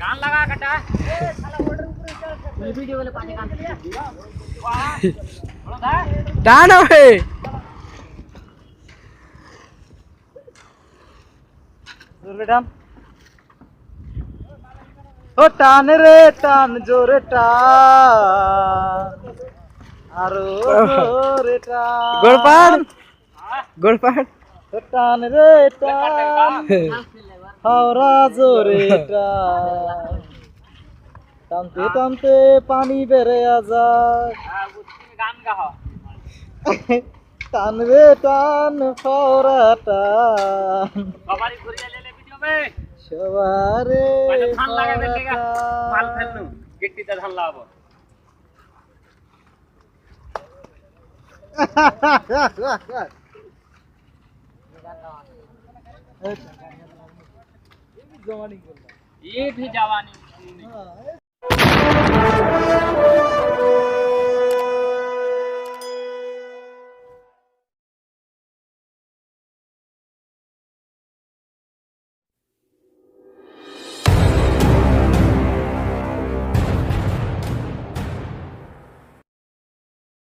গান লাগা কাটা এ শালা ওটার উপরে চল ভিডিও বলে পানি গান বলো দা টান হবে জোরে টান ও টান রে টান জোরে টান আরো জোরে টান গোড়পাড় গোড়পাড় ও টান রে টান হাওড়া জোরে টান টানতে টানতে পানি বেড়ে যায় তুমি গান গাও টান রে টান হাওড়া টান সবারই ঘুরিয়ে লেলে ভিডিও মে সবারে পয়সা ধান লাগাই দেন মাল ফেলনু গিট্টিতে ধান লাগাবো জমানি করলাম ये भी जवानी